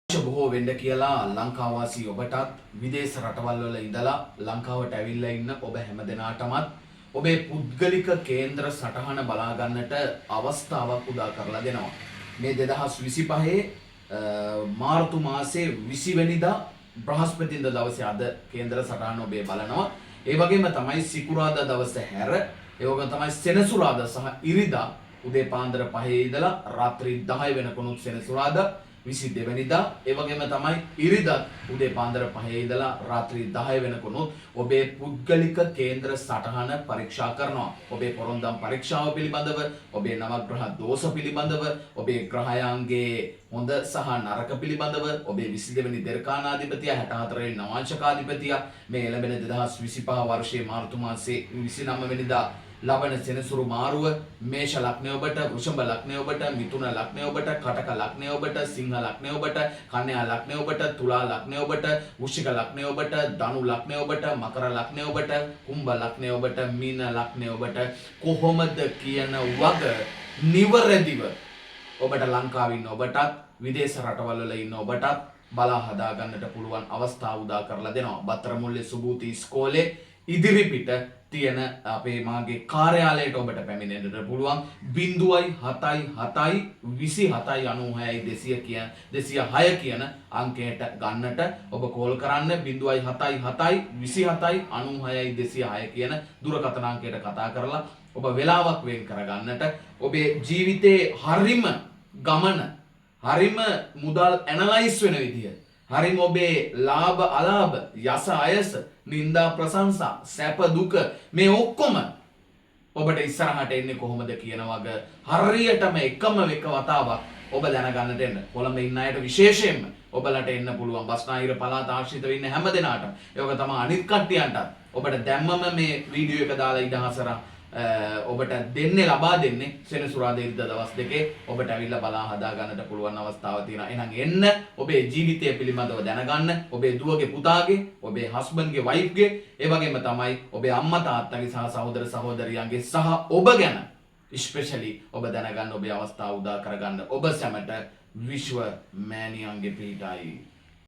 බොහෝ වෙන්න කියලා ලංකාවාසී ඔබටත් විදේශ රටවල් වල ඉඳලා ලංකාවට ඇවිල්ලා ඉන්න ඔබ හැමදෙනාටමත් ඔබේ පුද්ගලික කේන්ද්‍ර සටහන බලා ගන්නට අවස්ථාවක් උදා කරලා දෙනවා. මේ 2025 මාර්තු මාසේ 20 වෙනිදා බ්‍රහස්පතින්දා දවසේ අද කේන්ද්‍ර සටහන ඔබේ බලනවා. ඒ වගේම තමයි සිකුරාදා දවසේ හැර ඒ වගේම තමයි සෙනසුරාදා සහ ඉරිදා උදේ පාන්දර 5 ඉඳලා රාත්‍රී 10 වෙනකනුත් සෙනසුරාදා 22 වෙනිදා ඒ වගේම තමයි ඉරිදා උදේ පාන්දර 5 ඉඳලා රාත්‍රී 10 වෙනකනුත් ඔබේ පුද්ගලික කේන්ද්‍ර සටහන පරීක්ෂා කරනවා. ඔබේ පොරොන්දම් පරීක්ෂාව පිළිබඳව, ඔබේ නවග්‍රහ දෝෂ පිළිබඳව, ඔබේ ග්‍රහයන්ගේ හොඳ සහ නරක පිළිබඳව, ඔබේ 22 වෙනි දෙරකානාධිපතියා 64 වෙනි නවාංශකාධිපතියා මේ එළඹෙන 2025 වර්ෂයේ මාර්තු මාසයේ 29 වෙනිදා ලබන සෙනසුරු මාරුව මේෂ ලග්නය ඔබට, වෘෂභ ලග්නය ඔබට, මිථුන ලග්නය ඔබට, කටක ලග්නය ඔබට, සිංහ ලග්නය ඔබට, කන්‍යා ලග්නය ඔබට, තුලා ලග්නය ඔබට, වෘශ්චික ලග්නය ඔබට, ධනු ලග්නය ඔබට, මකර ලග්නය ඔබට, කුම්භ ලග්නය ඔබට, මීන ලග්නය ඔබට කොහොමද කියන වග නිවැරදිව ඔබට ලංකාවේ ඉන්න ඔබටත් විදේශ රටවල් වල ඉන්න ඔබටත් බලා හදා ගන්නට පුළුවන් අවස්ථාව උදා කරලා දෙනවා. බත්තරමුල්ලේ සුබූති ඉස්කෝලේ ඉදිරිපිට තියෙන අපේ මාගේ කාර්යාලයට ඔබට පැමිණෙන්නට පුළුවන් 077 206 කියන අංකයට ගන්නට ඔබ කෝල් කරන්න 077 206 කියන දුරකථන අංකයට කතා කරලා ඔබ වෙලාවක් වෙන් කරගන්නට ඔබේ ජීවිතේ හරිම ගමන හරිම මුදල් ඇනලයිස් වෙන විදිය හරිම ඔබේ ලාභ අලාභ යස අයස නින්දා ප්‍රශංසා සැප දුක මේ ඔක්කොම ඔබට ඉස්සරහට එන්නේ කොහොමද කියන වග හරියටම එකම එක වතාවක් ඔබ දැනගන්නට එන්න. කොළඹ ඉන්න අයට විශේෂයෙන්ම ඔබලට එන්න පුළුවන්. බස්නාහිර පළාත ආශ්‍රිතව ඉන්න හැම දෙනාටම ඒක තමයි අනිත් කට්ටියන්ට ඔබට දැම්මම මේ වීඩියෝ එක දාලා ඉඩහසර ඔබට දෙන්නේ ලබා දෙන්නේ සෙනසුරාදා ඉරිදා දවස් දෙකේ ඔබට ඇවිල්ලා බලා හදා ගන්නට පුළුවන් අවස්ථාවක් තියෙනවා. එහෙනම් එන්න ඔබේ ජීවිතය පිළිබඳව දැනගන්න, ඔබේ දුවගේ පුතාගේ, ඔබේ හස්බන්ඩ්ගේ වයිෆ්ගේ, ඒ වගේම තමයි ඔබේ අම්මා තාත්තගේ සහ සහෝදර සහෝදරියන්ගේ සහ ඔබ ගැන ස්පෙෂලි ඔබ දැනගන්න ඔබේ අවස්ථාව උදා කරගන්න ඔබ සැමට විශ්ව මෑණියන්ගේ පිටයි.